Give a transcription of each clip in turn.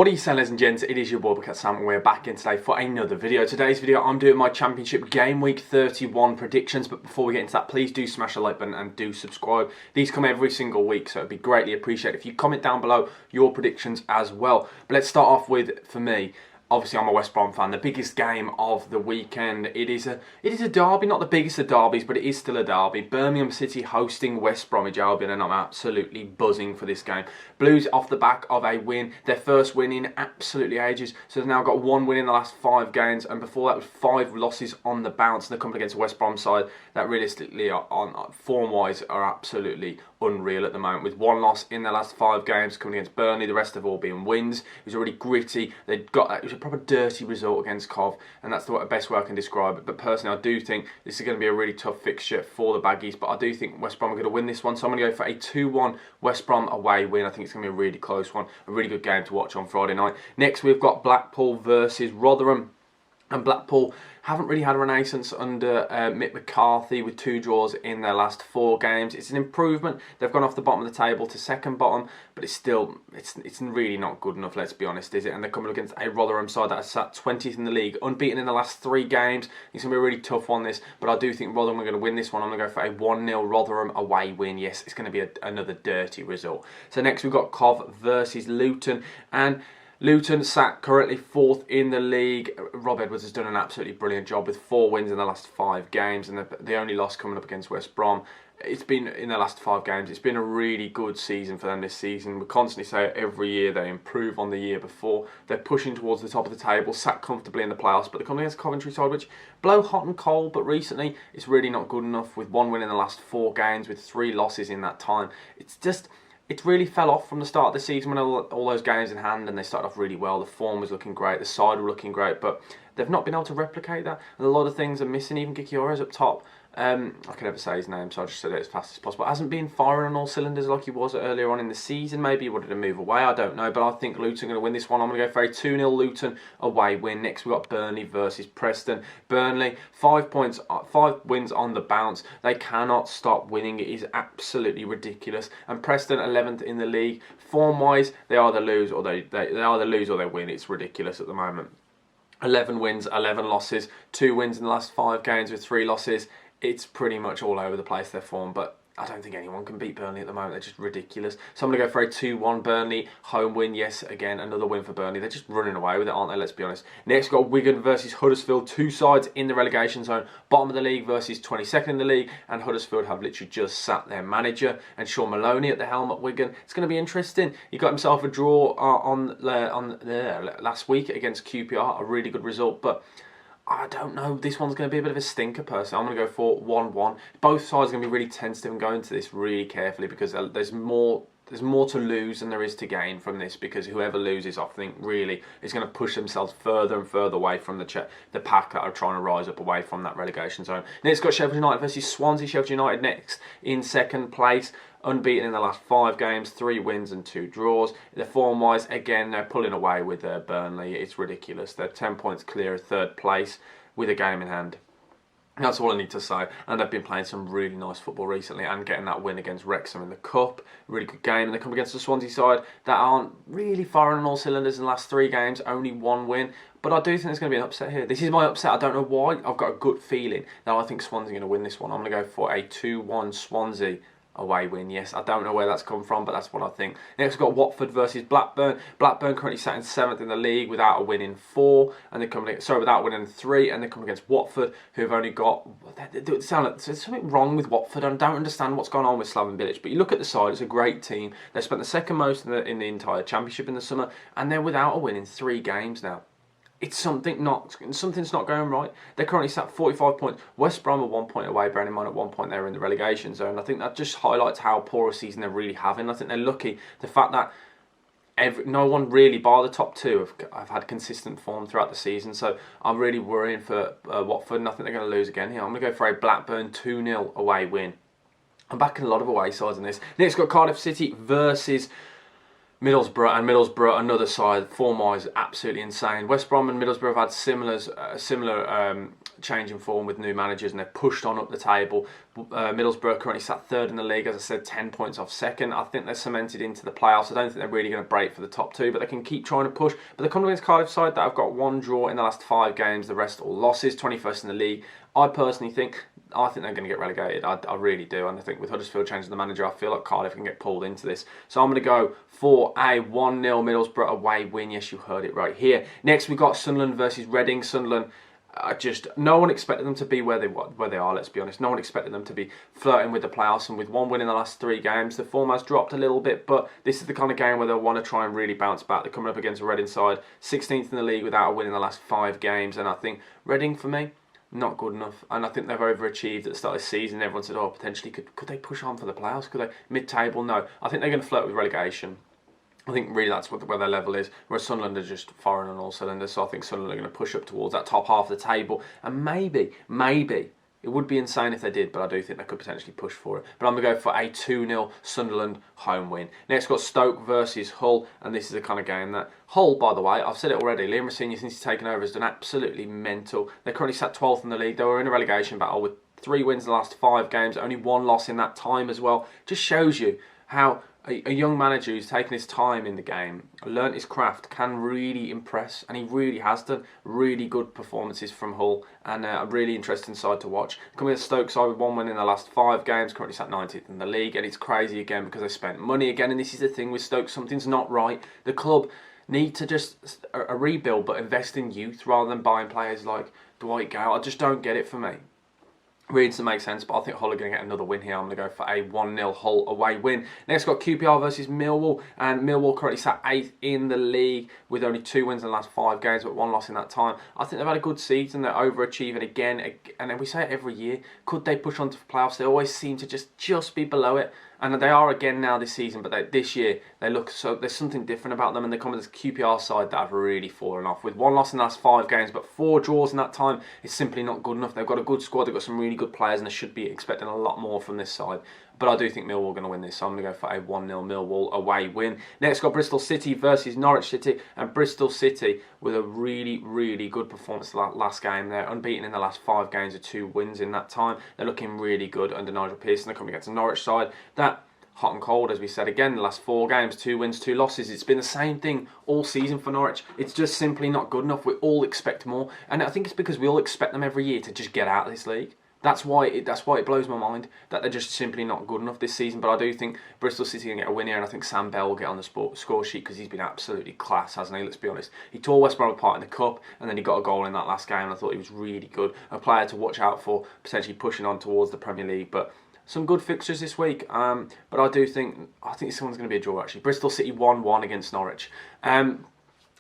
What are you saying, ladies and gents? It is your boy Bucket Sam and we're back in today for another video. Today's video I'm doing my Championship Game Week 31 predictions, but before we get into that, please do smash the like button and do subscribe. These come every single week, so it'd be greatly appreciated if you comment down below your predictions as well. But let's start off with, for me, obviously I'm a West Brom fan, the biggest game of the weekend. It is a derby, not the biggest of derbies, but it is still a derby. Birmingham City hosting West Bromwich Albion, and I'm absolutely buzzing for this game. Blues off the back of a win, their first win in absolutely ages. So they've now got one win in the last 5 games, and before that was 5 losses on the bounce. And they're coming against a West Brom side that realistically, on form-wise, are absolutely unreal at the moment. With 1 loss in their last 5 games, coming against Burnley, the rest have all been wins. It was already gritty. It was a proper dirty result against Cov, and that's the best way I can describe it. But personally, I do think this is going to be a really tough fixture for the Baggies, but I do think West Brom are going to win this one. So I'm going to go for a 2-1 West Brom away win. I think it's going to be a really close one, a really good game to watch on Friday night. Next, we've got Blackpool versus Rotherham. And Blackpool haven't really had a renaissance under Mick McCarthy, with 2 draws in their last 4 games. It's an improvement. They've gone off the bottom of the table to second bottom, but it's still, it's really not good enough, let's be honest, is it? And they're coming against a Rotherham side that has sat 20th in the league, unbeaten in the last 3 games. It's going to be a really tough one, this, but I do think Rotherham are going to win this one. I'm going to go for a 1-0 Rotherham away win. Yes, it's going to be another dirty result. So next we've got Cov versus Luton, and Luton sat currently 4th in the league. Rob Edwards has done an absolutely brilliant job with 4 wins in the last 5 games, and the only loss coming up against West Brom. It's been, in the last 5 games, it's been a really good season for them this season. We constantly say it every year, they improve on the year before. They're pushing towards the top of the table, sat comfortably in the playoffs, but they're coming against Coventry side, which blow hot and cold, but recently it's really not good enough, with 1 win in the last 4 games, with 3 losses in that time. It really fell off from the start of the season when all those games in hand, and they started off really well. The form was looking great, the side were looking great, but they've not been able to replicate that. And a lot of things are missing. Even Gikioro's up top. I can never say his name, so I just said it as fast as possible. Hasn't been firing on all cylinders like he was earlier on in the season. Maybe he wanted to move away, I don't know. But I think Luton are going to win this one. I'm going to go for a 2-0 Luton away win. Next we've got Burnley versus Preston. Burnley, 5 wins on the bounce. They cannot stop winning. It is absolutely ridiculous. And Preston, 11th in the league. Form-wise, they either lose or they either lose or they win. It's ridiculous at the moment. 11 wins, 11 losses. 2 wins in the last 5 games with 3 losses. It's pretty much all over the place, their form, but I don't think anyone can beat Burnley at the moment. They're just ridiculous. So I'm going to go for a 2-1 Burnley home win. Yes, again, another win for Burnley. They're just running away with it, aren't they? Let's be honest. Next, we've got Wigan versus Huddersfield. 2 sides in the relegation zone. Bottom of the league versus 22nd in the league. And Huddersfield have literally just sat their manager and Sean Maloney at the helm at Wigan. It's going to be interesting. He got himself a draw on last week against QPR. A really good result, but I don't know. This one's going to be a bit of a stinker, personally. I'm going to go for 1-1. Both sides are going to be really tentative and go into this really carefully, because there's more to lose than there is to gain from this, because whoever loses, I think, really is going to push themselves further and further away from the pack that are trying to rise up away from that relegation zone. Next, got Sheffield United versus Swansea. Sheffield United next in 2nd place. Unbeaten in the last 5 games, 3 wins and 2 draws. The form-wise, again, they're pulling away with Burnley. It's ridiculous. They're 10 points clear of 3rd place with a game in hand. That's all I need to say. And they've been playing some really nice football recently, and getting that win against Wrexham in the Cup. Really good game. And they come against the Swansea side that aren't really firing on all cylinders in the last 3 games. Only 1 win. But I do think there's going to be an upset here. This is my upset. I don't know why. I've got a gut feeling that I think Swansea are going to win this one. I'm going to go for a 2-1 Swansea away win. Yes, I don't know where that's come from, but that's what I think. Next, we've got Watford versus Blackburn. Blackburn currently sat in 7th in the league without a win in 4, and they're coming. Without winning 3, and they're coming against Watford, who have only got. There's something wrong with Watford. I don't understand what's going on with Slaven Bilic. But you look at the side; it's a great team. They spent the 2nd most in the entire Championship in the summer, and they're without a win in 3 games now. Something's not going right. They're currently sat 45 points. West Brom are 1 point away, bearing in mind at 1 point they were in the relegation zone. I think that just highlights how poor a season they're really having. I think they're lucky. The fact that no one really, bar the top 2, have had consistent form throughout the season. So I'm really worrying for Watford, and I think they're going to lose again here. I'm going to go for a Blackburn 2-0 away win. I'm backing a lot of away sides in this. Next, got Cardiff City versus Middlesbrough, another side, form-wise, absolutely insane. West Brom and Middlesbrough have had similar change in form with new managers, and they've pushed on up the table. Middlesbrough currently sat third in the league, as I said, 10 points off second. I think they're cemented into the playoffs. I don't think they're really going to break for the top two, but they can keep trying to push. But they're coming against Cardiff side that have got one draw in the last 5 games, the rest all losses, 21st in the league. I personally think they're going to get relegated. I really do. And I think with Huddersfield changing the manager, I feel like Cardiff can get pulled into this. So I'm going to go for a 1-0 Middlesbrough away win. Yes, you heard it right here. Next, we've got Sunderland versus Reading. Sunderland, no one expected them to be where they are, let's be honest. No one expected them to be flirting with the playoffs, and with 1 win in the last 3 games, the form has dropped a little bit, but this is the kind of game where they'll want to try and really bounce back. They're coming up against a Reading side, 16th in the league without a win in the last 5 games, and I think Reading, for me, not good enough, and I think they've overachieved at the start of the season. Everyone said, oh, potentially, could they push on for the playoffs? Could they mid-table? No, I think they're going to flirt with relegation. I think really that's where their level is, whereas Sunderland are just firing on all cylinders, so I think Sunderland are going to push up towards that top half of the table, and maybe, it would be insane if they did, but I do think they could potentially push for it. But I'm going to go for a 2-0 Sunderland home win. Next, we've got Stoke versus Hull, and this is the kind of game that Hull, by the way, I've said it already, Liam Rosenior, since he's taken over, has done absolutely mental. They're currently sat 12th in the league. They were in a relegation battle with 3 wins in the last 5 games, only 1 loss in that time as well. Just shows you how a young manager who's taken his time in the game, learnt his craft, can really impress, and he really has done. Really good performances from Hull, and a really interesting side to watch. Coming to Stoke side with 1 win in the last 5 games, currently sat 19th in the league, and it's crazy again because they spent money again, and this is the thing with Stoke, something's not right. The club need to just a rebuild, but invest in youth rather than buying players like Dwight Gale. I just don't get it for me. Really doesn't make sense, but I think Hull are going to get another win here. I'm going to go for a 1-0 Hull away win. Next, got QPR versus Millwall, and Millwall currently sat 8th in the league with only 2 wins in the last 5 games, but 1 loss in that time. I think they've had a good season. They're overachieving again, and we say it every year. Could they push on to playoffs? They always seem to just be below it, and they are again now this season. But this year they look so. There's something different about them, and they come with this QPR side that have really fallen off with 1 loss in the last 5 games, but 4 draws in that time. It's simply not good enough. They've got a good squad. They've got some really good players, and they should be expecting a lot more from this side. But I do think Millwall are going to win this, so I'm going to go for a 1-0 Millwall away win. Next, got Bristol City versus Norwich City, and Bristol City with a really good performance last game. They're unbeaten in the last 5 games with 2 wins in that time. They're looking really good under Nigel Pearson. They're coming against a Norwich side that hot and cold, as we said again, the last 4 games, 2 wins, 2 losses. It's been the same thing all season for Norwich. It's just simply not good enough. We all expect more, and I think it's because we all expect them every year to just get out of this league. That's why it blows my mind that they're just simply not good enough this season. But I do think Bristol City can get a win here, and I think Sam Bell will get on the score sheet because he's been absolutely class, hasn't he? Let's be honest. He tore West Brom apart in the Cup, and then he got a goal in that last game, and I thought he was really good. A player to watch out for, potentially pushing on towards the Premier League. But some good fixtures this week, but I think this one's going to be a draw actually. Bristol City 1-1 against Norwich.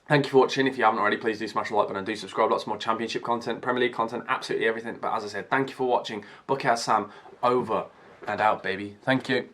Thank you for watching. If you haven't already, please do smash the like button and do subscribe. Lots more Championship content, Premier League content, absolutely everything. But as I said, thank you for watching. Buckhouse Sam, over and out, baby. Thank you.